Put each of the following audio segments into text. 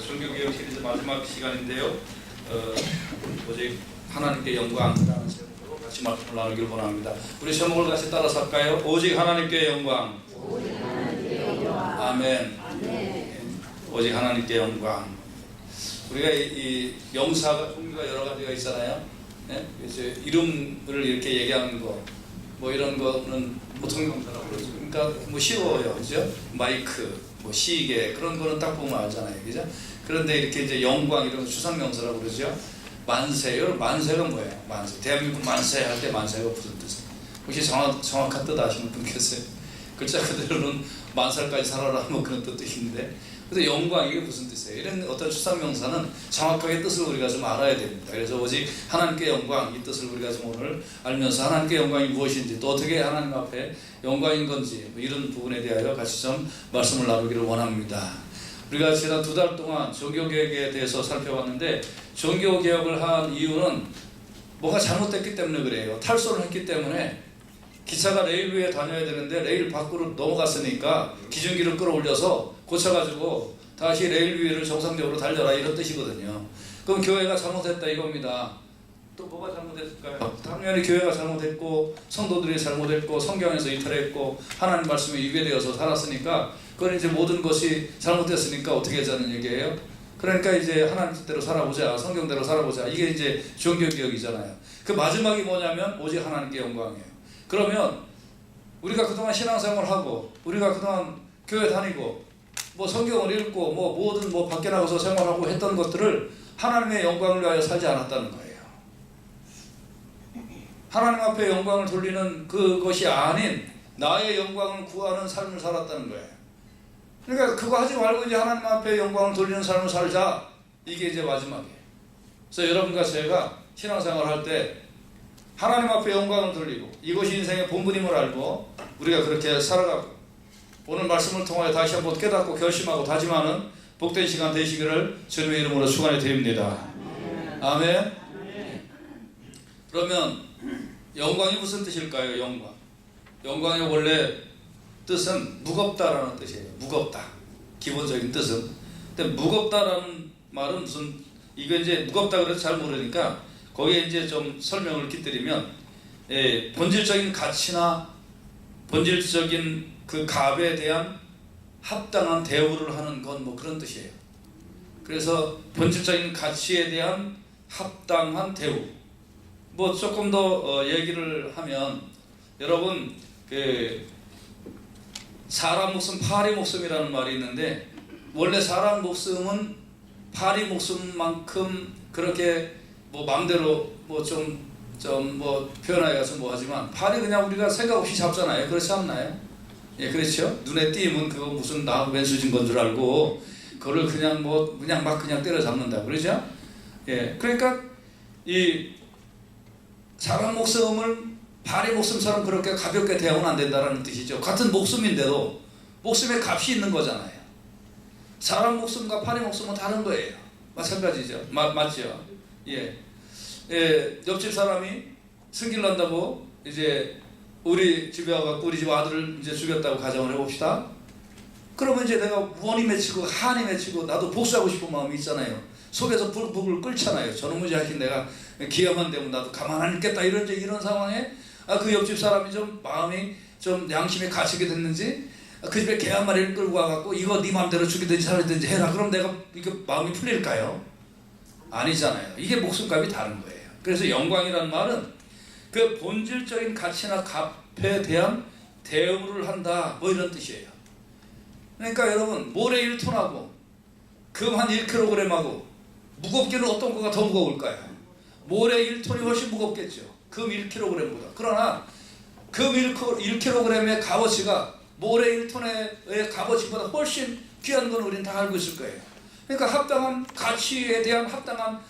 종교개혁 시리즈 마지막 시간인데요. 오직 하나님께 영광이라는 제목으로 같이 말씀을 나누기를 원합니다. 우리 제목을 같이 따라서 할까요? 오직 하나님께 영광. 아멘. 오직 하나님께 영광. 우리가 이 영사가 종류가 여러 가지가 있잖아요. 네? 이제 이름을 이렇게 얘기하는 거, 뭐 이런 거는 보통 영사라고 그러죠. 그러니까 뭐 쉬워요, 그죠? 마이크, 뭐 시계 그런 거는 딱 보면 알잖아요, 그죠? 그런데 이렇게 이제 영광 이런 거 추상명사라고 그러죠. 만세, 여러분 만세가 뭐예요? 만세. 대한민국 만세 할 때 만세가 무슨 뜻이에요? 혹시 정확한 뜻 아시는 분 계세요? 글자 그대로는 만살까지 살아라 뭐 그런 뜻도 있는데, 근데 영광 이게 무슨 뜻이에요? 이런 어떤 추상명사는 정확하게 뜻을 우리가 좀 알아야 됩니다. 그래서 오직 하나님께 영광 이 뜻을 우리가 좀 오늘 알면서 하나님께 영광이 무엇인지 또 어떻게 하나님 앞에 영광인 건지 뭐 이런 부분에 대하여 같이 좀 말씀을 나누기를 원합니다. 우리가 지난 2달 동안 종교개혁에 대해서 살펴봤는데, 종교개혁을 한 이유는 뭐가 잘못됐기 때문에 그래요. 탈소를 했기 때문에. 기차가 레일 위에 다녀야 되는데 레일 밖으로 넘어갔으니까 기준기를 끌어올려서 고쳐가지고 다시 레일 위를 정상적으로 달려라 이런 뜻이거든요. 그럼 교회가 잘못했다 이겁니다. 또 뭐가 잘못했을까요? 당연히 교회가 잘못했고 성도들이 잘못했고 성경에서 이탈했고 하나님 말씀에 위배되어서 살았으니까 그건 이제 모든 것이 잘못됐으니까 어떻게 하자는 얘기예요? 그러니까 이제 하나님 뜻대로 살아보자, 성경대로 살아보자, 이게 이제 종교개혁이잖아요. 그 마지막이 뭐냐면 오직 하나님께 영광이에요. 그러면 우리가 그동안 신앙생활을 하고 우리가 그동안 교회 다니고 뭐 성경을 읽고 뭐 뭐든 뭐 밖에 나가서 생활하고 했던 것들을 하나님의 영광을 위하여 살지 않았다는 거예요. 하나님 앞에 영광을 돌리는 그것이 아닌 나의 영광을 구하는 삶을 살았다는 거예요. 그러니까 그거 하지 말고 이제 하나님 앞에 영광을 돌리는 삶을 살자, 이게 이제 마지막이에요. 그래서 여러분과 제가 신앙생활을 할 때 하나님 앞에 영광을 돌리고 이것이 인생의 본분임을 알고 우리가 그렇게 살아가고 오늘 말씀을 통하여 다시 한번 깨닫고 결심하고 다짐하는 복된 시간 되시기를 주님의 이름으로 축원해 드립니다. 아멘. 그러면 영광이 무슨 뜻일까요? 영광의 원래 뜻은 무겁다라는 뜻이에요. 무겁다. 기본적인 뜻은. 근데 무겁다라는 말은 무슨, 이거 이제 무겁다 그래서 잘 모르니까 거기에 이제 좀 설명을 깃드리면, 본질적인 가치나 본질적인 그 값에 대한 합당한 대우를 하는 건 뭐 그런 뜻이에요. 그래서 본질적인 가치에 대한 합당한 대우. 뭐 조금 더 얘기를 하면, 여러분 그 사람 목숨 파리 목숨이라는 말이 있는데, 원래 사람 목숨은 파리 목숨만큼 그렇게 뭐 마음대로 뭐 좀 뭐 표현하기가 뭐 하지만, 파리 그냥 우리가 생각 없이 잡잖아요. 그렇지 않나요? 예, 그렇죠. 눈에 띄면 그거 무슨 나 왼수진 건 줄 알고 그거를 그냥 뭐 그냥 막 그냥 때려 잡는다 그러죠? 예, 그러니까 이 사람 목숨을 파리 목숨처럼 그렇게 가볍게 대하면 안 된다는 뜻이죠. 같은 목숨인데도 목숨에 값이 있는 거잖아요. 사람 목숨과 파리 목숨은 다른 거예요. 마찬가지죠. 맞죠? 예. 옆집 사람이 승질 난다고 이제 우리 집에 와갖고 우리 집 아들을 이제 죽였다고 가정을 해봅시다. 그러면 이제 내가 원이 맺히고 한이 맺히고 나도 복수하고 싶은 마음이 있잖아요. 속에서 불을 끓잖아요. 저놈의 자식 내가 기회만 되면 나도 가만 안 있겠다 이런 상황에 그 옆집 사람이 좀 마음이 좀 양심에 갇히게 됐는지 그 집에 개 한 마리를 끌고 와갖고 이거 네 마음대로 죽이든지 살리든지 해라. 그럼 내가 이게 마음이 풀릴까요? 아니잖아요. 이게 목숨값이 다른 거예요. 그래서 영광이라는 말은 그 본질적인 가치나 값에 대한 대우를 한다 뭐 이런 뜻이에요. 그러니까 여러분 모래 1톤하고 금 한 1kg하고 무겁기는 어떤 거가 더 무거울까요? 모래 1톤이 훨씬 무겁겠죠. 금 1kg보다. 그러나 금 1kg의 값어치가 모래 1톤의 값어치보다 훨씬 귀한 건 우리는 다 알고 있을 거예요. 그러니까 합당한 가치에 대한 합당한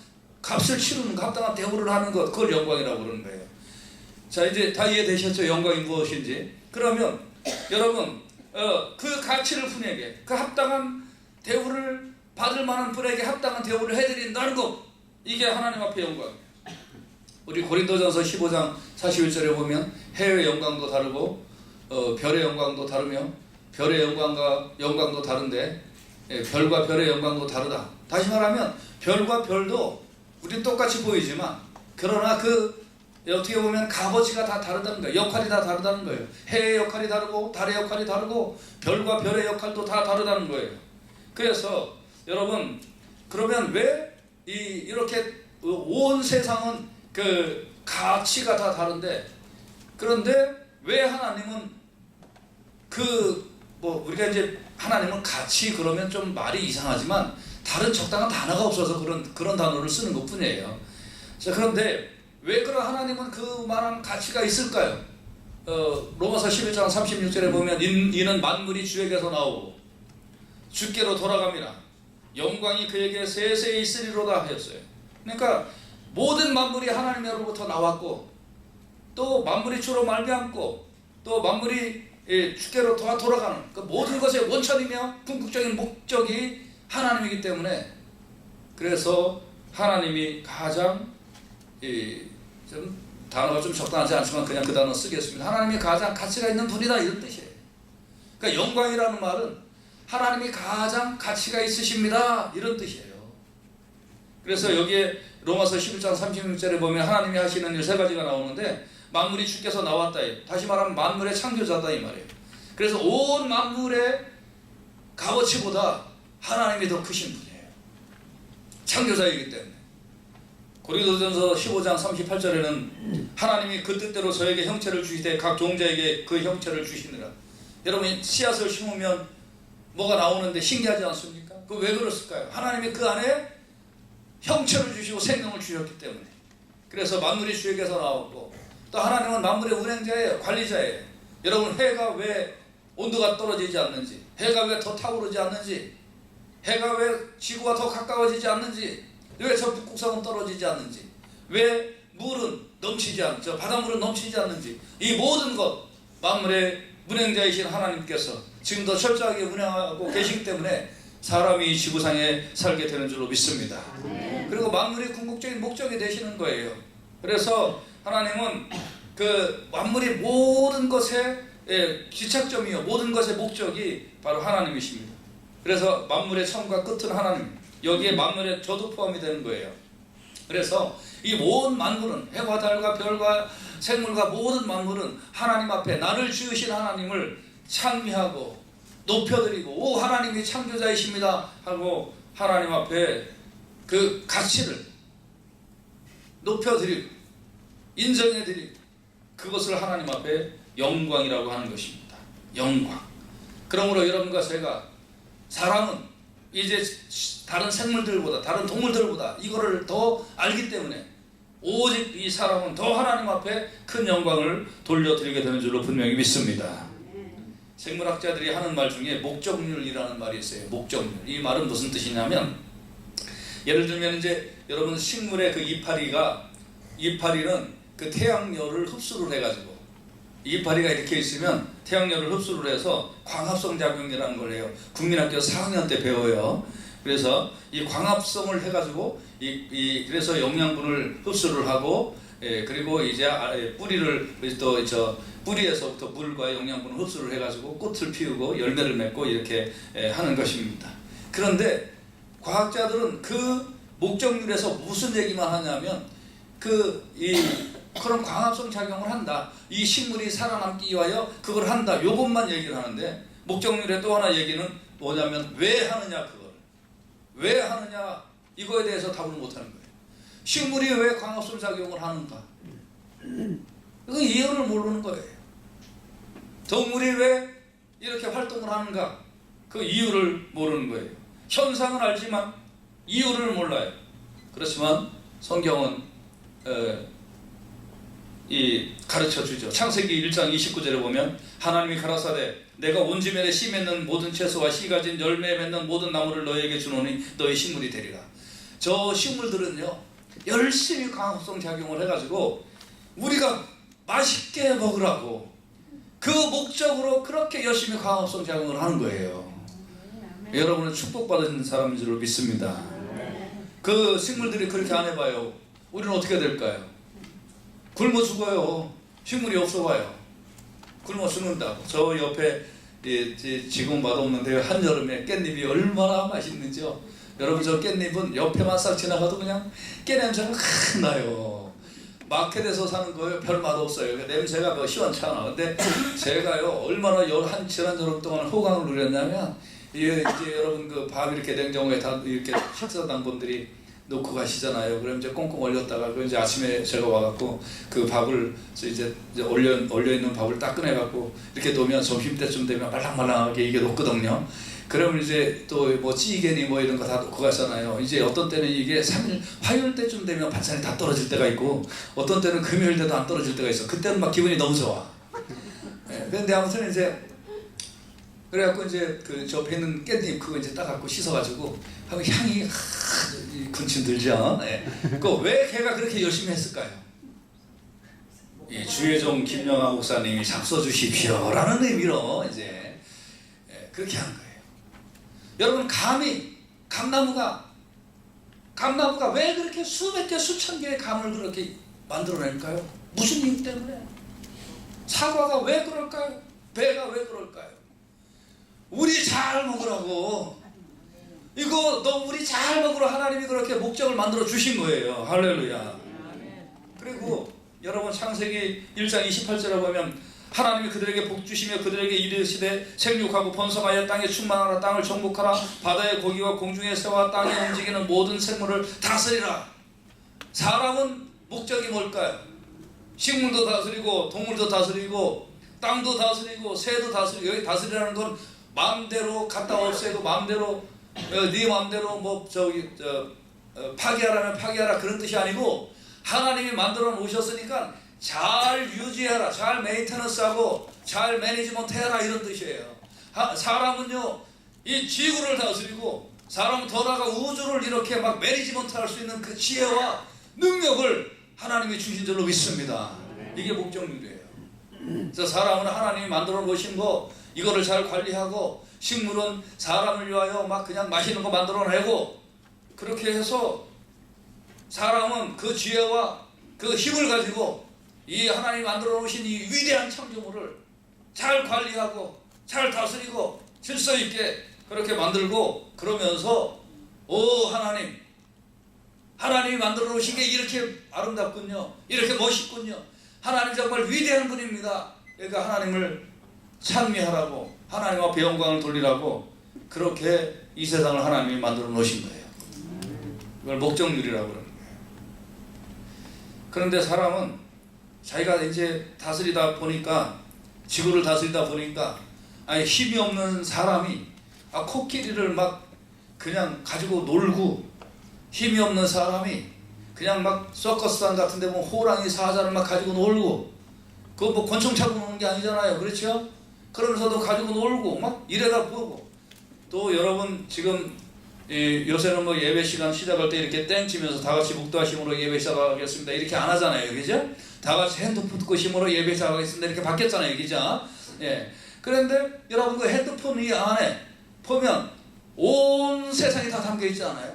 값을 치르는 거, 합당한 대우를 하는 것, 그걸 영광이라고 그러는 거예요. 자, 이제 다 이해되셨죠? 영광이 무엇인지. 그러면 여러분 그 가치를 분에게, 그 합당한 대우를 받을 만한 분에게 합당한 대우를 해드린다는 것, 이게 하나님 앞에 영광이에요. 우리 고린도전서 15장 41절에 보면 해의 영광도 다르고 별의 영광도 다르며 별의 영광도 다른데 별과 별의 영광도 다르다. 다시 말하면 별과 별도 우리 똑같이 보이지만 그러나 어떻게 보면 값어치가 다 다르다는 거예요. 역할이 다 다르다는 거예요. 해의 역할이 다르고 달의 역할이 다르고 별과 별의 역할도 다 다르다는 거예요. 그래서 여러분, 그러면 왜 이렇게 온 세상은 그 가치가 다 다른데, 그런데 왜 하나님은 우리가 이제 하나님은 가치 그러면 좀 말이 이상하지만 다른 적당한 단어가 없어서 그런 단어를 쓰는 것 뿐이에요. 자, 그런데 왜 그런 하나님은 그만한 가치가 있을까요? 로마서 11장 36절에 보면 이는 만물이 주에게서 나오고 주께로 돌아갑니다. 영광이 그에게 세세히 있으리로다 하였어요. 그러니까 모든 만물이 하나님으로부터 나왔고 또 만물이 주로 말미암고 또 만물이 주께로 돌아가는 그 모든 것의 원천이며 궁극적인 목적이 하나님이기 때문에, 그래서 하나님이 가장 좀 단어가 좀 적당하지 않지만 그냥 그 단어 쓰겠습니다. 하나님이 가장 가치가 있는 분이다, 이런 뜻이에요. 그러니까 영광이라는 말은 하나님이 가장 가치가 있으십니다, 이런 뜻이에요. 그래서 여기에 로마서 11장 36절에 보면 하나님이 하시는 일 세 가지가 나오는데, 만물이 주께서 나왔다, 다시 말하면 만물의 창조자다 이 말이에요. 그래서 온 만물의 값어치보다 하나님이 더 크신 분이에요. 창조자이기 때문에. 고린도전서 15장 38절에는 하나님이 그 뜻대로 저에게 형체를 주시되 각 종자에게 그 형체를 주시느라. 여러분, 씨앗을 심으면 뭐가 나오는데 신기하지 않습니까? 그 왜 그렇을까요? 하나님이 그 안에 형체를 주시고 생명을 주셨기 때문에. 그래서 만물이 주에게서 나왔고, 또 하나님은 만물의 운행자예요, 관리자예요. 여러분, 해가 왜 온도가 떨어지지 않는지, 해가 왜 더 타오르지 않는지, 해가 왜 지구와 더 가까워지지 않는지, 왜 저 북극성은 떨어지지 않는지, 왜 물은 넘치지 않죠, 바닷물은 넘치지 않는지, 이 모든 것 만물의 운행자이신 하나님께서 지금도 철저하게 운행하고 계시기 때문에 사람이 이 지구상에 살게 되는 줄로 믿습니다. 그리고 만물의 궁극적인 목적이 되시는 거예요. 그래서 하나님은 그 만물의 모든 것의 기착점이요, 모든 것의 목적이 바로 하나님이십니다. 그래서 만물의 처음과 끝은 하나님, 여기에 만물의 저도 포함이 되는 거예요. 그래서 이 모든 만물은, 해와 달과 별과 생물과 모든 만물은 하나님 앞에 나를 지으신 하나님을 찬미하고 높여드리고, 오 하나님이 창조자이십니다 하고 하나님 앞에 그 가치를 높여드리고 인정해드리고, 그것을 하나님 앞에 영광이라고 하는 것입니다. 영광. 그러므로 여러분과 제가, 사람은 이제 다른 생물들보다, 다른 동물들보다 이거를 더 알기 때문에 오직 이 사람은 더 하나님 앞에 큰 영광을 돌려드리게 되는 줄로 분명히 믿습니다. 생물학자들이 하는 말 중에 목적률이라는 말이 있어요. 목적률. 이 말은 무슨 뜻이냐면, 예를 들면 이제 여러분, 식물의 그 이파리는 그 태양열을 흡수를 해가지고, 이파리가 이렇게 있으면 태양열을 흡수를 해서 광합성 작용이라는 걸 해요. 국민학교 4학년 때 배워요. 그래서 이 광합성을 해가지고 그래서 영양분을 흡수를 하고, 그리고 이제 뿌리를 뿌리에서부터 물과 영양분을 흡수를 해가지고 꽃을 피우고 열매를 맺고 이렇게 하는 것입니다. 그런데 과학자들은 그 목적률에서 무슨 얘기만 하냐면, 그런 광합성 작용을 한다, 이 식물이 살아남기 위하여 그걸 한다, 요것만 얘기를 하는데, 목적률의 또 하나 얘기는 뭐냐면 왜 하느냐, 그걸 왜 하느냐, 이거에 대해서 답을 못하는 거예요. 식물이 왜 광합성 작용을 하는가, 그 이유를 모르는 거예요. 동물이 왜 이렇게 활동을 하는가, 그 이유를 모르는 거예요. 현상은 알지만 이유를 몰라요. 그렇지만 성경은 가르쳐주죠. 창세기 1장 29절에 보면 하나님이 가라사대 내가 온 지면에 씨 맺는 모든 채소와 씨 가진 열매 맺는 모든 나무를 너에게 주노니 너의 식물이 되리라. 저 식물들은요, 열심히 광합성 작용을 해가지고 우리가 맛있게 먹으라고 그 목적으로 그렇게 열심히 광합성 작용을 하는 거예요. 여러분은 축복받은 사람인 줄로 믿습니다. 그 식물들이 그렇게 안 해봐요. 우리는 어떻게 될까요? 굶어 죽어요. 식물이 없어 봐요. 굶어 죽는다고. 저 옆에 지금 맛없는데 한여름에 깻잎이 얼마나 맛있는지요. 여러분 저 깻잎은 옆에만 싹 지나가도 그냥 깨 냄새가 확 나요. 마켓에서 사는 거예요. 별 맛없어요. 냄새가 뭐 시원찮아. 근데 제가요 얼마나 한 지난 여름 동안 호강을 누렸냐면 이제 여러분 그 밥 이렇게 냉장고에 다 이렇게 식사 당번들이 놓고 가시잖아요. 그럼 이제 꽁꽁 얼렸다가 그 이제 아침에 제가 와갖고 그 밥을 이제 올려 있는 밥을 딱 꺼내갖고 이렇게 놓으면 점심 때쯤 되면 말랑말랑하게 이게 녹거든요. 그러면 이제 또 뭐 찌개니 뭐 이런 거 다 놓고 가잖아요. 이제 어떤 때는 이게 3일 화요일 때쯤 되면 반찬이 다 떨어질 때가 있고 어떤 때는 금요일 때도 안 떨어질 때가 있어. 그때는 막 기분이 너무 좋아. 근데 아무튼 이제 그래갖고 이제 그 저 배는 깻잎 그거 이제 따갖고 씻어가지고 하면 향이 군침 들죠. 그 왜 걔가 그렇게 열심히 했을까요? 이 주혜종 김영하 목사님이 잡숴 주십시오라는 의미로 이제 그렇게 한 거예요. 여러분 감나무가 왜 그렇게 수백 개 수천 개의 감을 그렇게 만들어낼까요? 무슨 이유 때문에? 사과가 왜 그럴까요? 배가 왜 그럴까요? 우리 잘 먹으라고. 이거 너 우리 잘 먹으라 하나님이 그렇게 목적을 만들어 주신 거예요. 할렐루야. 그리고 여러분 창세기 1장 28절에 보면 하나님이 그들에게 복 주시며 그들에게 이르시되 생육하고 번성하여 땅에 충만하라. 땅을 정복하라. 바다의 고기와 공중의 새와 땅에 움직이는 모든 생물을 다스리라. 사람은 목적이 뭘까요? 식물도 다스리고 동물도 다스리고 땅도 다스리고 새도 다스리고. 여기 다스리라는 건 마음대로 갖다 없애고 마음대로 네 마음대로 뭐 파괴하라면 파괴하라 그런 뜻이 아니고 하나님이 만들어 놓으셨으니까 잘 유지해라, 잘 메인테너스하고 잘 매니지먼트 해라 이런 뜻이에요. 사람은요 이 지구를 다스리고 사람은 더 나아가 우주를 이렇게 막 매니지먼트 할 수 있는 그 지혜와 능력을 하나님이 주신 줄로 믿습니다. 이게 목적률이에요. 그래서 사람은 하나님이 만들어 놓으신 거 이거를 잘 관리하고 식물은 사람을 위하여 막 그냥 맛있는 거 만들어내고 그렇게 해서 사람은 그 지혜와 그 힘을 가지고 이 하나님이 만들어 놓으신 이 위대한 창조물을 잘 관리하고 잘 다스리고 질서 있게 그렇게 만들고 그러면서 하나님이 만들어 놓으신 게 이렇게 아름답군요. 이렇게 멋있군요. 하나님 정말 위대한 분입니다. 그러니까 하나님을 찬미하라고 하나님 앞에 영광을 돌리라고 그렇게 이 세상을 하나님이 만들어 놓으신 거예요. 이걸 목적률이라고 그러는 거예요. 그런데 사람은 자기가 이제 다스리다 보니까 지구를 다스리다 보니까 힘이 없는 사람이 코끼리를 막 그냥 가지고 놀고 힘이 없는 사람이 그냥 막 서커스단 같은 데 보면 호랑이 사자를 막 가지고 놀고 그거 뭐 권총 차고 노는 게 아니잖아요. 그렇죠? 그러면서도 가지고 놀고 막 이래다 보고 또 여러분 지금 요새는 뭐 예배 시간 시작할 때 이렇게 땡 치면서 다 같이 묵도하심으로 예배 시작하겠습니다 이렇게 안 하잖아요. 그죠? 다 같이 핸드폰 듣고 심으로 예배 시작하겠습니다 이렇게 바뀌었잖아요. 그죠? 예. 그런데 여러분 그 핸드폰 이 안에 보면 온 세상이 다 담겨 있지 않아요?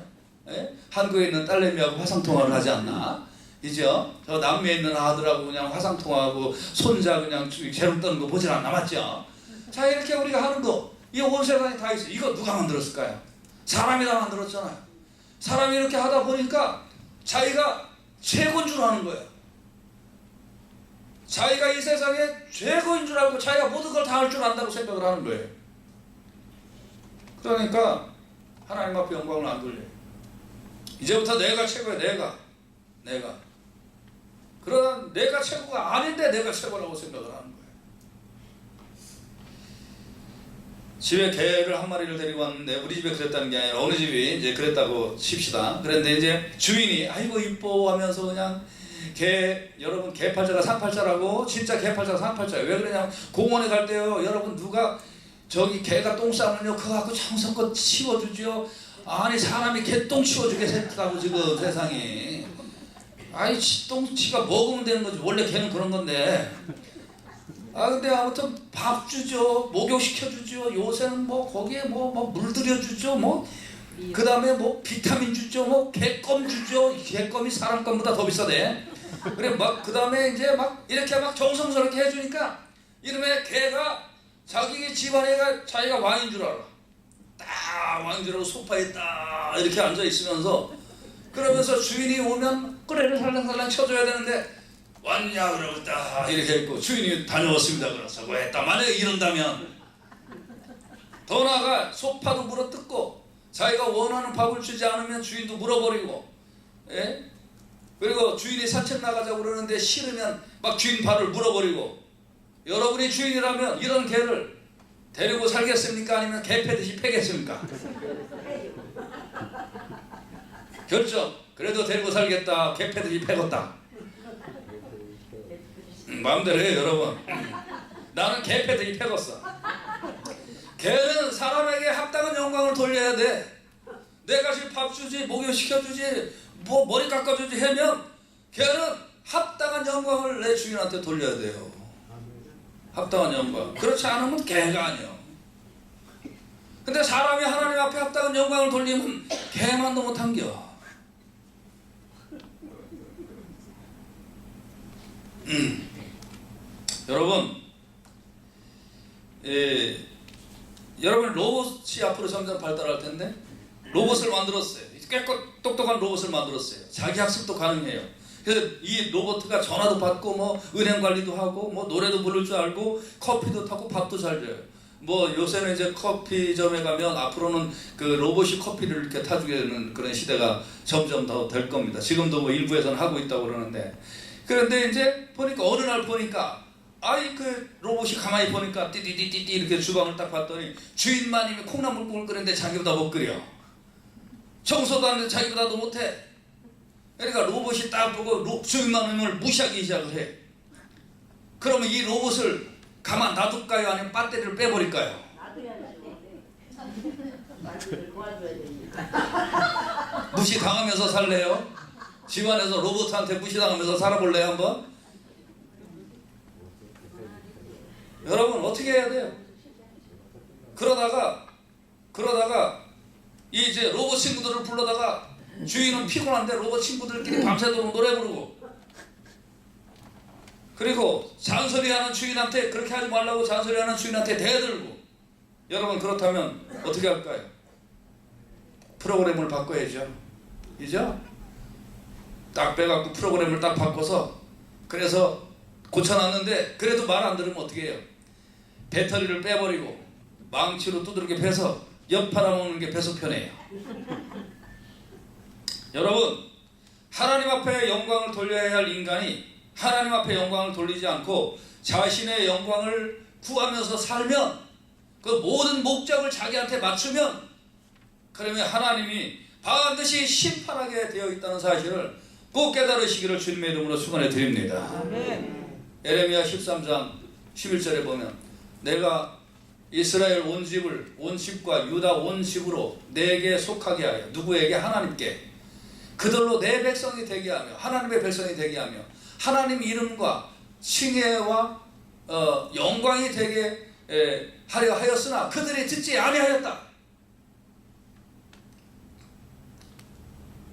예? 한국에 있는 딸내미하고 화상통화를 하지 않나? 그죠? 저 남미에 있는 아들하고 그냥 화상통화하고 손자 그냥 재롱 떠는 거 보질 않나 맞죠? 자 이렇게 우리가 하는 거 이 온 세상에 다 있어요. 이거 누가 만들었을까요? 사람이 다 만들었잖아요. 사람이 이렇게 하다 보니까 자기가 최고인 줄 아는 거예요. 자기가 이 세상에 최고인 줄 알고 자기가 모든 걸 다 할 줄 안다고 생각을 하는 거예요. 그러니까 하나님 앞에 영광을 안 돌려요. 이제부터 내가 최고야. 내가 그러나 내가 최고가 아닌데 내가 최고라고 생각을 하는 거예요. 집에 개를 한 마리를 데리고 왔는데 우리 집에 그랬다는 게 아니라 어느 집이 이제 그랬다고 칩시다. 그런데 이제 주인이 아이고 이뻐 하면서 그냥 여러분 개팔자가 상팔자라고 진짜 개팔자가 상팔자예요. 왜 그러냐면 공원에 갈 때요 여러분 누가 저기 개가 똥 싸면요 그거 갖고 정성껏 치워주죠. 아니 사람이 개똥 치워주게 생겼다고 지금 세상에. 아이 똥치가 먹으면 되는 거지. 원래 개는 그런 건데. 근데 아무튼 밥 주죠. 목욕시켜 주죠. 요새는 뭐 거기에 뭐 물들여 주죠. 그 다음에 뭐 비타민 주죠. 뭐 개껌 주죠. 개껌이 사람 껌보다 더 비싸대. 그래 막 그 다음에 이제 막 이렇게 막 정성스럽게 해주니까 이놈의 개가 자기 집안에가 자기가 왕인 줄 알아. 딱 왕인 줄 알고 소파에 딱 이렇게 앉아 있으면서 그러면서 주인이 오면 꼬레를 살랑살랑 쳐줘야 되는데 왔냐 그러고 딱 이렇게 했고 주인이 다녀왔습니다 그래서 뭐 했다 만약에 이런다면 더 나아가 소파도 물어뜯고 자기가 원하는 밥을 주지 않으면 주인도 물어버리고 예? 그리고 주인이 산책 나가자고 그러는데 싫으면 막 주인 발을 물어버리고 여러분이 주인이라면 이런 개를 데리고 살겠습니까? 아니면 개 패듯이 패겠습니까? 결정. 그래도 데리고 살겠다. 개 패듯이 패겠다. 마음대로 해요 여러분. 나는 개 패듯이 패겠어. 개는 사람에게 합당한 영광을 돌려야 돼. 내가 지금 밥 주지 목욕시켜주지 뭐 머리 깎아주지 하면 걔는 합당한 영광을 내 주인한테 돌려야 돼요. 합당한 영광. 그렇지 않으면 개가 아니야. 근데 사람이 하나님 앞에 합당한 영광을 돌리면 개만도 못한겨. 여러분 여러분 로봇이 앞으로 점점 발달할 텐데 로봇을 만들었어요. 꽤 똑똑한 로봇을 만들었어요. 자기 학습도 가능해요. 그래서 이 로봇가 전화도 받고 뭐 은행 관리도 하고 뭐 노래도 부를 줄 알고 커피도 타고 밥도 잘 줘요. 뭐 요새는 이제 커피점에 가면 앞으로는 그 로봇이 커피를 이렇게 타주게 되는 그런 시대가 점점 더 될 겁니다. 지금도 뭐 일부에서는 하고 있다고 그러는데 그런데 이제 보니까 어느 날 보니까 아이 그 로봇이 가만히 보니까 띠띠띠띠 이렇게 주방을 딱 봤더니 주인마님이 콩나물국을 끓였는데 자기보다 못 끓여. 청소도 하는데 자기보다도 못해. 그러니까 로봇이 딱 보고 주인마님을 무시하기 시작을 해. 그러면 이 로봇을 가만 놔둘까요? 아니면 배터리를 빼버릴까요? 무시당하면서 살래요? 집안에서 로봇한테 무시당하면서 살아볼래요 한번? 여러분 어떻게 해야 돼요? 그러다가 이제 로봇 친구들을 불러다가 주인은 피곤한데 로봇 친구들끼리 밤새도록 노래 부르고 그리고 잔소리하는 주인한테 그렇게 하지 말라고 잔소리하는 주인한테 대들고 여러분 그렇다면 어떻게 할까요? 프로그램을 바꿔야죠. 그죠? 딱 빼갖고 프로그램을 딱 바꿔서 그래서 고쳐놨는데 그래도 말 안 들으면 어떻게 해요? 배터리를 빼버리고 망치로 두드럽게 패서 엿 팔아먹는 게 배속편이에요. 여러분 하나님 앞에 영광을 돌려야 할 인간이 하나님 앞에 영광을 돌리지 않고 자신의 영광을 구하면서 살면 그 모든 목적을 자기한테 맞추면 그러면 하나님이 반드시 심판하게 되어 있다는 사실을 꼭 깨달으시기를 주님의 이름으로 축원해 드립니다. 에레미야 13장 11절에 보면 내가 이스라엘 온 집과 유다 온 집으로 내게 속하게 하여 누구에게? 하나님께 그들로 내 백성이 되게 하며 하나님의 백성이 되게 하며 하나님 이름과 칭혜와 영광이 되게 하려 하였으나 그들이 듣지 아니하였다.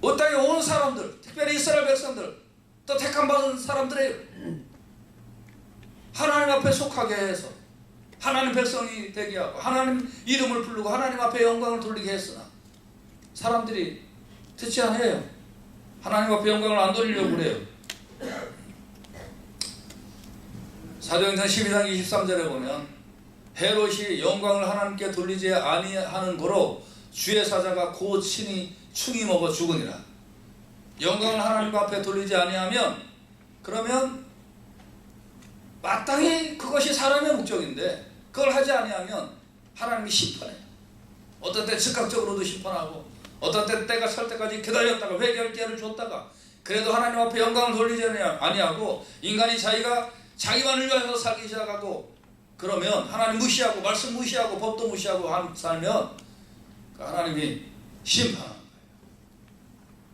이 땅에 온 사람들 특별히 이스라엘 백성들 또 택함받은 사람들의 하나님 앞에 속하게 해서 하나님 백성이 되게 하고 하나님 이름을 부르고 하나님 앞에 영광을 돌리게 했으나 사람들이 듣지 않아요. 하나님 앞에 영광을 안 돌리려고 그래요. 사도행전 12장 23절에 보면 헤롯이 영광을 하나님께 돌리지 아니하는 고로 주의 사자가 곧 친히 충이 먹어 죽으니라. 영광을 하나님 앞에 돌리지 아니하면 그러면 마땅히 그것이 사람의 목적인데 그걸 하지 아니하면 하나님이 심판해요. 어떤 때 즉각적으로도 심판하고 어떤 때 때가 설 때까지 기다렸다가 회개할 기회를 줬다가 그래도 하나님 앞에 영광을 돌리지 아니하고 인간이 자기가 자기만을 위해서 살기 시작하고 그러면 하나님 무시하고 말씀 무시하고 법도 무시하고 살면 하나님이 심판하는 거예요.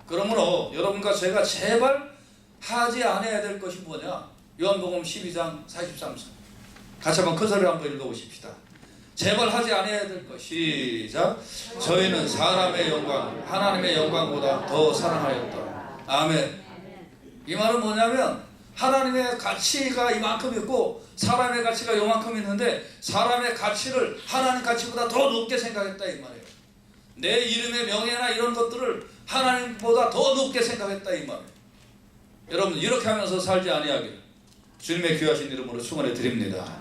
그러므로 여러분과 제가 제발 하지 않아야 될 것이 뭐냐? 요한복음 12장 43절 같이 한번 큰 소리로 한번 읽어보십시다. 제발 하지 않아야 될 것. 시작. 저희는 사람의 영광 하나님의 영광보다 더 사랑하였다. 아멘. 이 말은 뭐냐면 하나님의 가치가 이만큼 있고 사람의 가치가 이만큼 있는데 사람의 가치를 하나님 가치보다 더 높게 생각했다 이 말이에요. 내 이름의 명예나 이런 것들을 하나님보다 더 높게 생각했다 이 말이에요. 여러분 이렇게 하면서 살지 아니하기를 주님의 귀하신 이름으로 축원해 드립니다.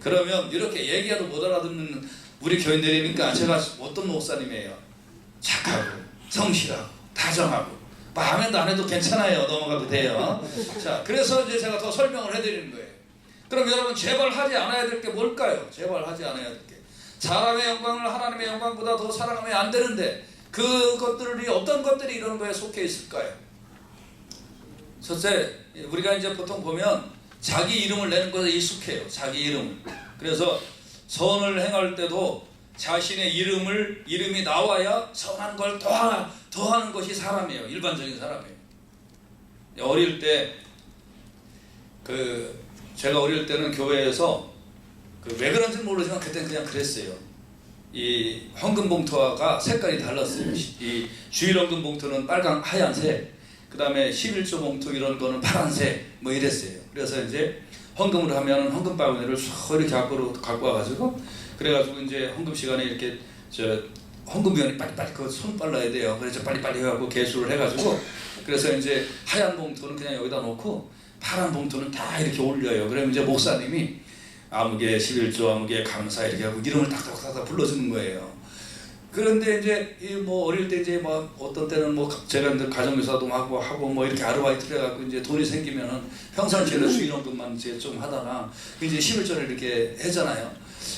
그러면 이렇게 얘기해도 못 알아듣는 우리 교인들이니까 제가 어떤 목사님이에요. 착하고 성실하고 다정하고 마음에도 안 해도 괜찮아요. 넘어가도 돼요. 자, 그래서 이제 제가 더 설명을 해드리는 거예요. 그럼 여러분 제발 하지 않아야 될 게 뭘까요? 제발 하지 않아야 될 게 사람의 영광을 하나님의 영광보다 더 사랑하면 안 되는데 그것들이 어떤 것들이 이런 거에 속해 있을까요? 첫째, 우리가 이제 보통 보면 자기 이름을 내는 것에 익숙해요. 자기 이름을. 그래서 선을 행할 때도 자신의 이름이 나와야 선한 걸 더하는 것이 사람이에요. 일반적인 사람이에요. 어릴 때 제가 어릴 때는 교회에서 왜 그런지 모르지만 그때는 그냥 그랬어요. 이 헌금 봉투가 색깔이 달랐어요. 이 주일 헌금 봉투는 하얀색, 그 다음에 11조 봉투 이런 거는 파란색 뭐 이랬어요. 그래서 이제 헌금을 하면 헌금 바구니를 쭉 이렇게 갖고 와가지고 그래가지고 이제 헌금 시간에 이렇게 헌금위원이 빨리빨리 그 손 빨라야 돼요. 그래서 빨리빨리 해갖고 개수를 해가지고 그래서 이제 하얀 봉투는 그냥 여기다 놓고 파란 봉투는 다 이렇게 올려요. 그러면 이제 목사님이 아무개 11조 아무개 감사 이렇게 하고 이름을 딱딱딱 불러주는 거예요. 그런데 이제 뭐 어릴 때 이제 뭐 어떤 때는 뭐 제가 이제 가정교사도 하고 뭐 이렇게 아르바이트를 해갖고 이제 돈이 생기면은 평상시에는 수인원금만 이제 좀 하다가 이제 11조를 이렇게 하잖아요.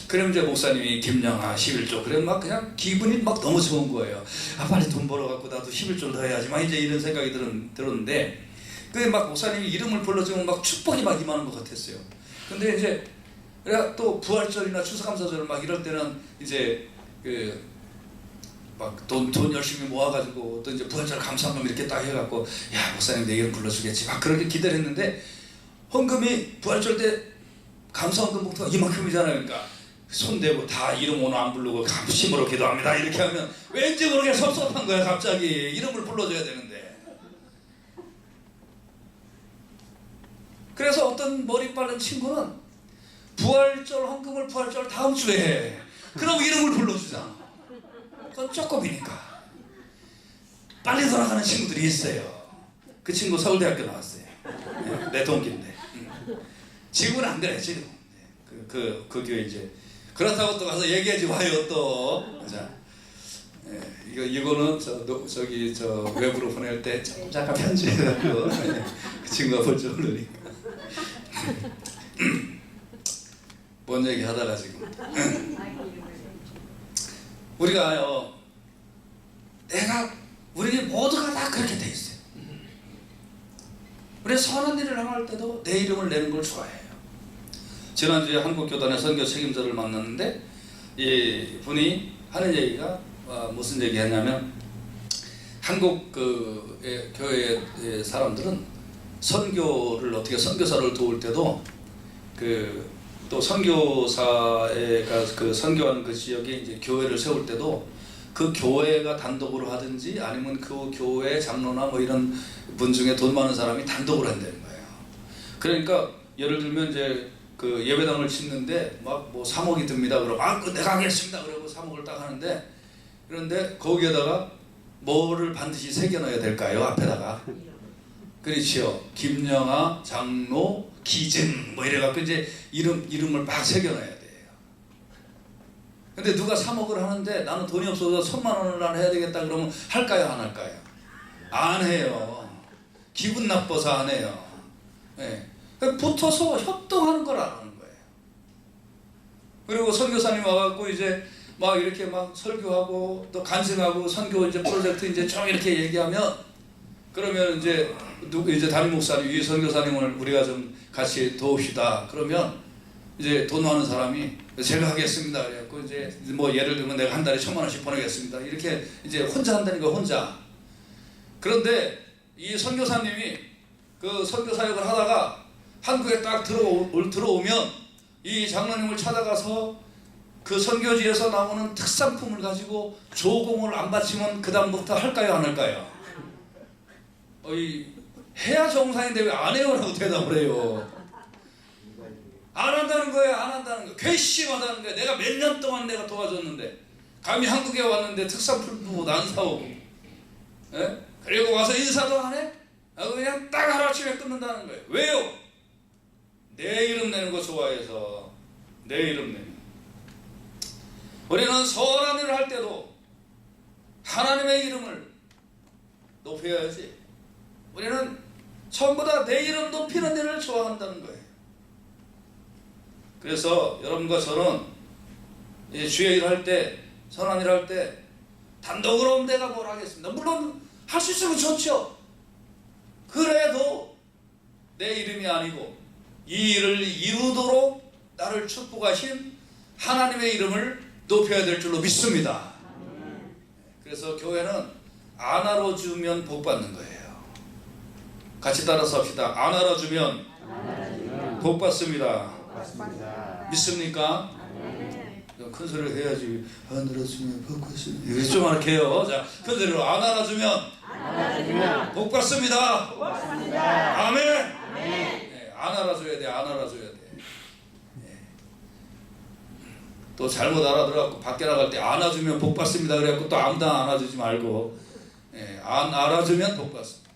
그럼 이제 목사님이 김영아 11조 그러면 막 그냥 기분이 막 너무 좋은 거예요. 아 빨리 돈 벌어갖고 나도 11조를 더 해야지 막 이제 이런 생각이 들었는데 그 막 목사님이 이름을 불러주면 막 축복이 막 임하는 것 같았어요. 근데 이제 또 부활절이나 추수감사절 막 이럴 때는 이제 막 돈 열심히 모아가지고 또 이제 부활절 감사함 이렇게 딱 해갖고 야 목사님 내 이름 불러주겠지 막 그렇게 기대를 했는데 헌금이 부활절 때 감사헌금 봉투가 이만큼이잖아요. 그러니까 손대고 다 이름 오늘 안 부르고 감심으로 기도합니다 이렇게 하면 왠지 모르게 섭섭한 거야. 갑자기 이름을 불러줘야 되는데. 그래서 어떤 머리 빠른 친구는 부활절 헌금을 부활절 다음 주에 해. 그럼 이름을 불러주잖아. 그건 조금이니까. 빨리 돌아가는 친구들이 있어요. 그 친구 서울대학교 나왔어요. 내 동기인데. 지금은 안 그래 지금. 그 교회 이제 그렇다고 또 가서 얘기하지 마요 또. 자, 이거는 저기 외부로 보낼 때 잠깐 편지해가지고 그 친구가 볼 줄 모르니까. 뭔 얘기 하다가 지금 우리 모두가 다 그렇게 돼 있어요. 우리 선한 일을 행할 때도 내 이름을 내는 걸 좋아해요. 지난주에 한국교단의 선교 책임자를 만났는데 이 분이 하는 얘기가 무슨 얘기 했냐면 한국 교회 사람들은 선교를 어떻게 선교사를 도울 때도 또 선교사가 선교하는 그 지역에 이제 교회를 세울 때도 그 교회가 단독으로 하든지 아니면 그 교회 장로나 뭐 이런 분 중에 돈 많은 사람이 단독으로 한다는 거예요. 그러니까 예를 들면 이제 그 예배당을 짓는데 막 뭐 3억이 듭니다. 그러면 내가 하겠습니다. 그러고 3억을 딱 하는데 그런데 거기에다가 뭐를 반드시 새겨넣어야 될까요? 앞에다가. 그렇지요. 김영아 장로 기증 뭐 이래갖고 이제 이름을 막 새겨놔야 돼요. 근데 누가 3억을 하는데 나는 돈이 없어서 1,000만 원을 난 해야 되겠다 그러면 할까요 안 할까요? 안 해요. 기분 나빠서 안 해요. 네. 붙어서 협동하는 거라는 거예요. 그리고 선교사님 와갖고 이제 막 이렇게 막 설교하고 또 간증하고 선교 이제 프로젝트 이제 쭉 이렇게 얘기하면 그러면 이제 담임 목사님, 이 선교사님을 우리가 좀 같이 도웁시다. 그러면 이제 돈 많은 사람이 제가 하겠습니다. 그래갖고 이제 뭐 예를 들면 내가 한 달에 1,000만 원씩 보내겠습니다. 이렇게 이제 혼자 한다는 거 혼자. 그런데 이 선교사님이 그 선교 사역을 하다가 한국에 딱 들어오면 이 장로님을 찾아가서 그 선교지에서 나오는 특산품을 가지고 조공을 안 바치면 그 다음부터 할까요 안 할까요? 해야 정상인데 왜 안 해요라고 대답을 해요. 안 한다는 거예요. 안 한다는 거예요. 괘씸하다는 거예요. 내가 몇 년 동안 내가 도와줬는데 감히 한국에 왔는데 특산품도 안 사오고, 예? 그리고 와서 인사도 안 해? 그냥 딱 하루아침에 끊는다는 거예요. 왜요? 내 이름 내는 거 좋아해서. 내 이름 내는 거. 우리는 선한 일을 할 때도 하나님의 이름을 높여야지. 우리는 전부 다 내 이름 높이는 일을 좋아한다는 거예요. 그래서 여러분과 저는 주의 일을 할 때, 선한 일을 할 때 단독으로 내가 뭘 하겠습니다. 물론 할 수 있으면 좋죠. 그래도 내 이름이 아니고 이 일을 이루도록 나를 축복하신 하나님의 이름을 높여야 될 줄로 믿습니다. 그래서 교회는 안 알아주면 복 받는 거예요. 같이 따라서 합시다. 안 알아주면 복 받습니다. 믿습니까? 큰 소리를 해야지. 안 알아주면 복 받습니다. 이렇게 좀 이렇게 해요. 자, 큰 소리로 안 알아주면 복 받습니다. 아멘. 네, 안 알아줘야 돼. 안 알아줘야 돼. 네. 또 잘못 알아들어갖고 밖에 나갈 때 안아주면 복 받습니다. 그래갖고 또 아무도 안아주지 말고, 네, 안 알아주면 복 받습니다.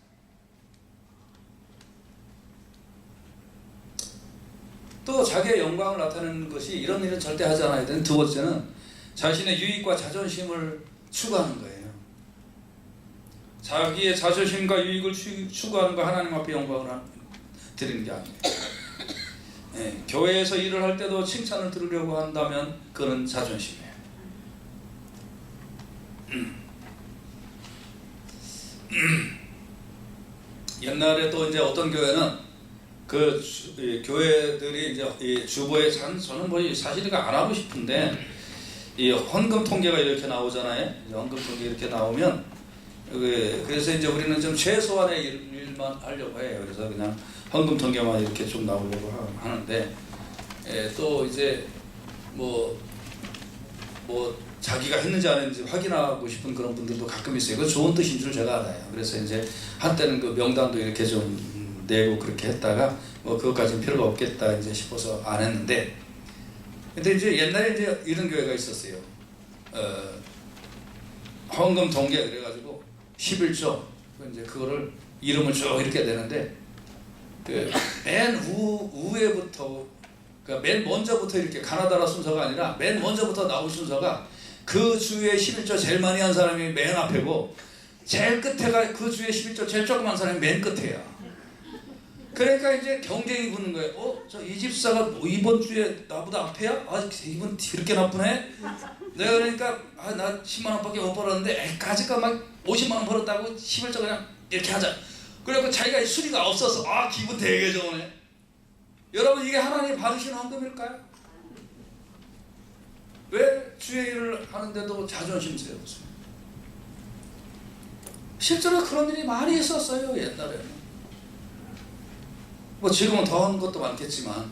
또 자기의 영광을 나타내는 것이 이런 일은 절대 하지 않아야 되는 두 번째는 자신의 유익과 자존심을 추구하는 거예요. 자기의 자존심과 유익을 추구하는 거 하나님 앞에 영광을 드리는 게 아니에요. 네, 교회에서 일을 할 때도 칭찬을 들으려고 한다면 그건 자존심이에요. 옛날에 또 이제 어떤 교회는 그 교회들이 이제 이 주보에 저는 뭐 사실 안 하고 싶은데 이 헌금 통계가 이렇게 나오잖아요. 헌금 통계 이렇게 나오면 그래서 이제 우리는 좀 최소한의 일만 하려고 해요. 그래서 그냥 헌금 통계만 이렇게 좀 나오려고 하는데, 또 이제 뭐 자기가 했는지 안 했는지 확인하고 싶은 그런 분들도 가끔 있어요. 그 좋은 뜻인 줄 제가 알아요. 그래서 이제 한때는 그 명단도 이렇게 좀 내고 그렇게 했다가 뭐 그것까지는 필요가 없겠다 이제 싶어서 안 했는데, 근데 이제 옛날에 이제 이런 교회가 있었어요. 헌금 통계 그래가지고 11조 이제 그거를 이름을 쭉 이렇게 내는데 맨 우에부터, 그러니까 맨 먼저부터 이렇게 가나다라 순서가 아니라 맨 먼저부터 나올 순서가 그 주에 11조 제일 많이 한 사람이 맨 앞에고 제일 끝에가 그 주에 11조 제일 조그만 사람이 맨 끝에야. 그러니까 이제 경쟁이 붙는 거예요. 저 이 집사가 뭐 이번 주에 나보다 앞에야? 이분 이렇게 나쁘네? 내가 그러니까 나 10만 원밖에 못 벌었는데 까짓거 막 50만 원 벌었다고 11조 그냥 이렇게 하자. 그래갖고 자기가 수리가 없어서 기분 되게 좋으네. 여러분 이게 하나님 받으신 헌금일까요? 왜 주의 일을 하는데도 자존심 세우세요? 실제로 그런 일이 많이 있었어요. 옛날에는. 뭐 지금은 더 한 것도 많겠지만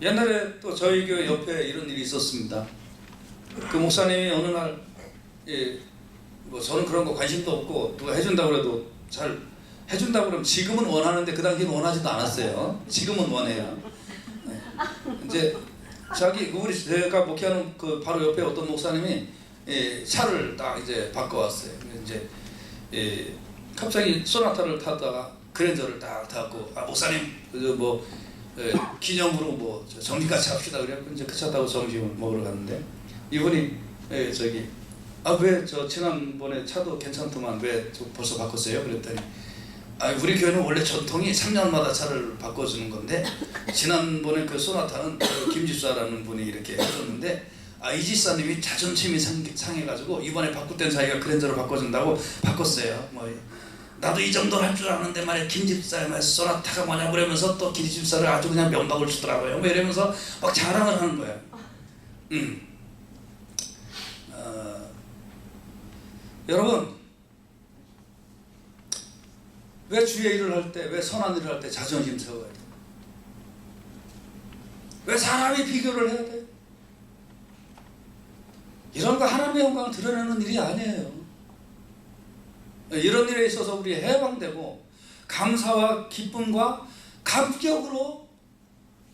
옛날에 또 저희 교회 옆에 이런 일이 있었습니다. 그 목사님이 어느 날 뭐 저는 그런 거 관심도 없고 누가 해준다고 그래도 잘 해준다고 그러면 지금은 원하는데 그 당시에는 원하지도 않았어요. 지금은 원해요. 네. 이제 우리 제가 목회하는 그 바로 옆에 어떤 목사님이 차를 딱 이제 바꿔왔어요. 이제 갑자기 소나타를 타다가 그랜저를 딱 타고 목사님 뭐 기념으로 뭐 점심같이 합시다 그래서 이제 그 차 타고 점심을 먹으러 갔는데 이분이 왜 저 지난번에 차도 괜찮더만 왜 벌써 바꿨어요? 그랬더니 우리 교회는 원래 전통이 3년마다 차를 바꿔주는 건데 지난번에 그 소나타는 김 집사라는 분이 이렇게 해줬는데 이 집사님이 자존심이 상해가지고 이번에 바꿀 땐 자기가 그랜저로 바꿔준다고 바꿨어요. 뭐 나도 이 정도는 할 줄 아는데 말이야 김 집사의 말 소나타가 뭐냐 그러면서 또 김 집사를 아주 그냥 면박을 주더라고요. 뭐 이러면서 막 자랑을 하는 거예요. 여러분 왜 주의 일을 할 때, 왜 선한 일을 할 때 자존심 세워야 돼? 왜 사람이 비교를 해야 돼? 이런 거 하나님의 영광을 드러내는 일이 아니에요. 이런 일에 있어서 우리 해방되고 감사와 기쁨과 감격으로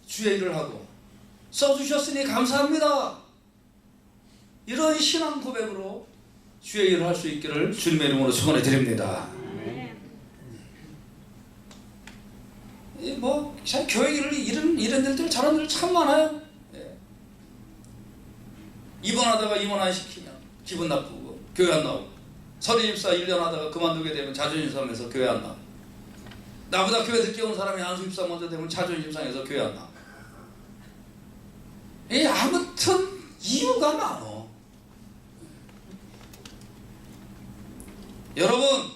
주의 일을 하고 써주셨으니 감사합니다. 이런 신앙 고백으로 주의 일을 할 수 있기를 주님의 이름으로 축원해 드립니다. 참 교회 일을 이런 일들 잘하는 일 참 많아요. 예. 입원하다가 입원 안 시키면 기분 나쁘고 교회 안 나오고, 서리집사 1년 하다가 그만두게 되면 자존심 상해서 교회 안 나오고, 나보다 교회 늦게 온 사람이 안수집사 먼저 되면 자존심 상해서 교회 안 나오고. 아무튼 이유가 많어. 여러분,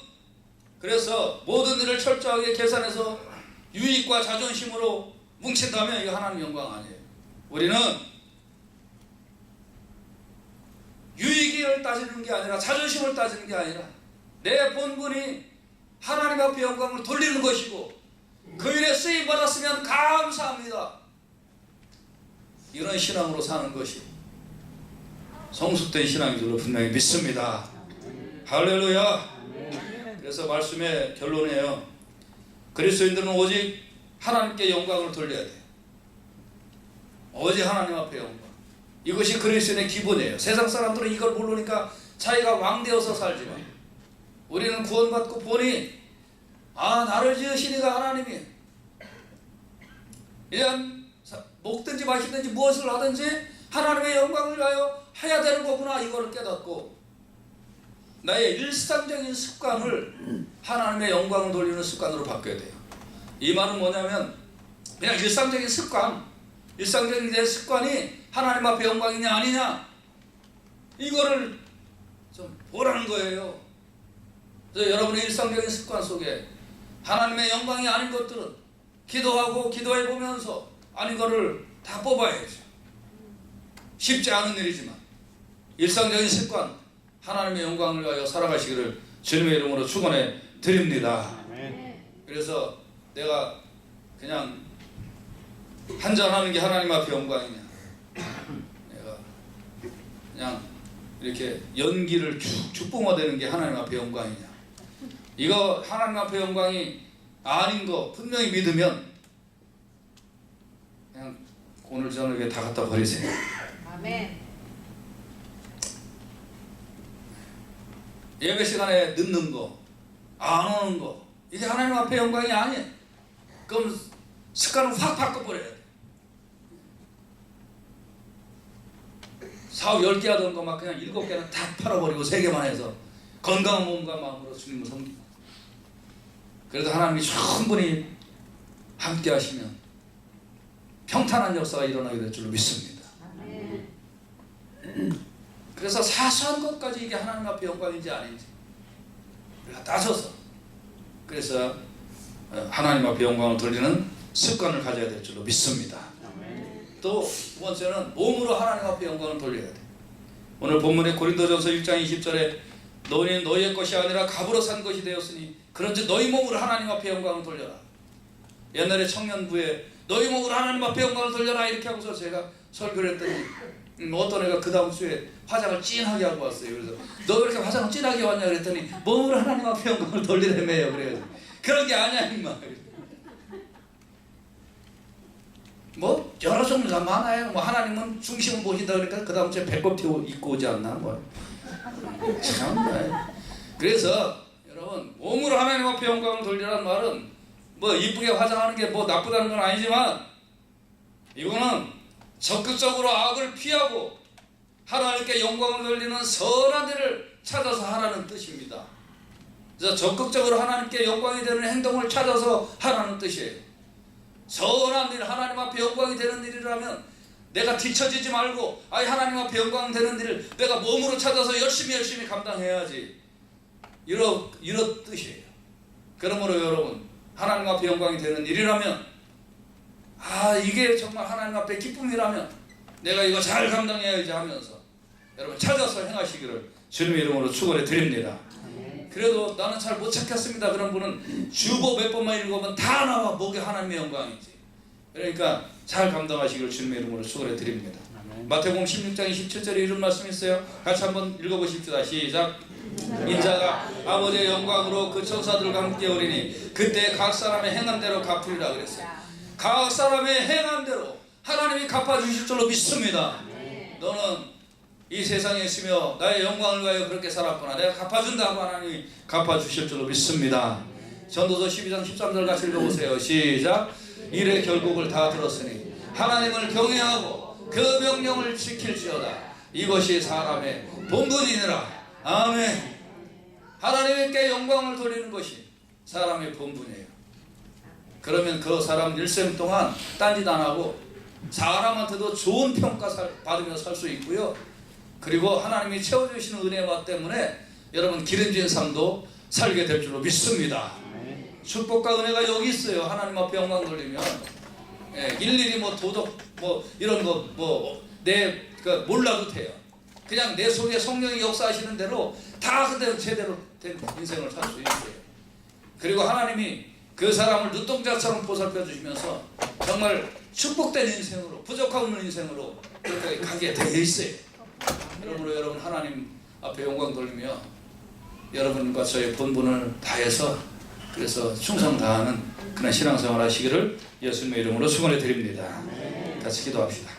그래서 모든 일을 철저하게 계산해서 유익과 자존심으로 뭉친다면 이거 하나님 영광 아니에요. 우리는 유익을 따지는 게 아니라, 자존심을 따지는 게 아니라 내 본분이 하나님 앞에 영광을 돌리는 것이고, 그 일에 쓰임 받았으면 감사합니다. 이런 신앙으로 사는 것이 성숙된 신앙인 줄로 분명히 믿습니다. 할렐루야. 그래서 말씀의 결론이에요. 그리스도인들은 오직 하나님께 영광을 돌려야 돼. 오직 하나님 앞에 영광. 이것이 그리스도인의 기본이에요. 세상 사람들은 이걸 모르니까 자기가 왕되어서 살지만, 우리는 구원받고 보니 나를 지으신 이가 하나님이, 이런 먹든지 마시든지 무엇을 하든지 하나님의 영광을 위하여 해야 되는 거구나, 이거를 깨닫고 나의 일상적인 습관을 하나님의 영광을 돌리는 습관으로 바꿔야 돼요. 이 말은 뭐냐면, 그냥 일상적인 습관, 일상적인 내 습관이 하나님 앞에 영광이냐 아니냐, 이거를 좀 보라는 거예요. 그래서 여러분의 일상적인 습관 속에 하나님의 영광이 아닌 것들은 기도하고 기도해 보면서 아닌 거를 다 뽑아야죠. 쉽지 않은 일이지만 일상적인 습관, 하나님의 영광을 위하여 살아가시기를 주님의 이름으로 축원해 드립니다. 그래서 내가 그냥 한잔하는 게 하나님 앞에 영광이냐, 내가 그냥 이렇게 연기를 쭉쭉 뿜어대는 게 하나님 앞에 영광이냐, 이거 하나님 앞에 영광이 아닌 거 분명히 믿으면 그냥 오늘 저녁에 다 갖다 버리세요. 아멘. 예배 시간에 늦는 거, 안 오는 거, 이게 하나님 앞에 영광이 아니에요. 그럼 습관을 확 바꿔버려야 돼. 사업 10개 하던 거 막 그냥 7개는 다 팔아버리고 3개만 해서 건강한 몸과 마음으로 주님을 섬기고, 그래도 하나님이 충분히 함께 하시면 평탄한 역사가 일어나게 될 줄로 믿습니다. 그래서 사소한 것까지 이게 하나님 앞에 영광인지 아닌지 우리가 따져서, 그래서 하나님 앞에 영광을 돌리는 습관을 가져야 될 줄로 믿습니다. 또 두 번째는 몸으로 하나님 앞에 영광을 돌려야 돼. 오늘 본문의 고린도전서 1장 20절에 너희는 너희의 것이 아니라 값으로 산 것이 되었으니 그런즉 너희 몸으로 하나님 앞에 영광을 돌려라. 옛날에 청년부에 너희 몸으로 하나님 앞에 영광을 돌려라 이렇게 하고서 제가 설교를 했더니 어떤 애가 그 다음 주에 화장을 진하게 하고 왔어요. 그래서 너 왜 이렇게 화장을 진하게 왔냐 그랬더니 몸으로 하나님 앞에 영광을 돌리라며요. 그래서 그런 게 아니야 임마. 뭐 여러 종류가 많아요. 뭐 하나님은 중심을 보신다 그러니까 그 다음 주에 배꼽 입고 오지 않나 뭐. 참. 그래서 여러분, 몸으로 하나님 앞에 영광을 돌리라는 말은 뭐 이쁘게 화장하는 게 뭐 나쁘다는 건 아니지만, 이거는 적극적으로 악을 피하고 하나님께 영광을 돌리는 선한 일을 찾아서 하라는 뜻입니다. 그래서 적극적으로 하나님께 영광이 되는 행동을 찾아서 하라는 뜻이에요. 선한 일, 하나님 앞에 영광이 되는 일이라면 내가 뒤처지지 말고 하나님 앞에 영광 되는 일을 내가 몸으로 찾아서 열심히 감당해야지, 이런 뜻이에요. 그러므로 여러분, 하나님 앞에 영광이 되는 일이라면, 이게 정말 하나님 앞에 기쁨이라면 내가 이거 잘 감당해야지 하면서 여러분 찾아서 행하시기를 주님의 이름으로 축원해 드립니다. 그래도 나는 잘 못 찾겠습니다 그런 분은 주보 몇 번만 읽으면 다 나와 뭐게 하나님의 영광이지. 그러니까 잘 감당하시기를 주님의 이름으로 축원해 드립니다. 마태복음 16장 27절에 이런 말씀이 있어요. 같이 한번 읽어보십시다. 시작. 인자가 아버지의 영광으로 그 천사들과 함께 오리니 그때 각 사람의 행한 대로 갚으리라 그랬어요. 각 사람의 행한 대로 하나님이 갚아주실 줄로 믿습니다. 너는 이 세상에 있으며 나의 영광을 위하여 그렇게 살았구나. 내가 갚아준다고 하나님이 갚아주실 줄로 믿습니다. 전도서 12장 13절 같이 읽어보세요. 시작. 일의 결국을 다 들었으니 하나님을 경외하고 그 명령을 지킬지어다. 이것이 사람의 본분이니라. 아멘. 하나님께 영광을 돌리는 것이 사람의 본분이에요. 그러면 그 사람 일생 동안 딴짓 안 하고 사람한테도 좋은 평가 받으며 살 수 있고요. 그리고 하나님이 채워주시는 은혜와 때문에 여러분 기름진 삶도 살게 될 줄로 믿습니다. 축복과 은혜가 여기 있어요. 하나님 앞에 영광 돌리면 일일이 뭐 도덕 뭐 이런 거 뭐 내 몰라도 돼요. 그냥 내 속에 성령이 역사하시는 대로 다 그대로 제대로 된 인생을 살 수 있어요. 그리고 하나님이 그 사람을 눈동자처럼 보살펴 주시면서 정말 축복된 인생으로, 부족함 없는 인생으로 그렇게 가게 되어 있어요. 그러므로 여러분 하나님 앞에 영광 돌리며 여러분과 저의 본분을 다해서 그래서 충성 다하는 그런 신앙생활 하시기를 예수님의 이름으로 축원해 드립니다. 같이 기도합시다.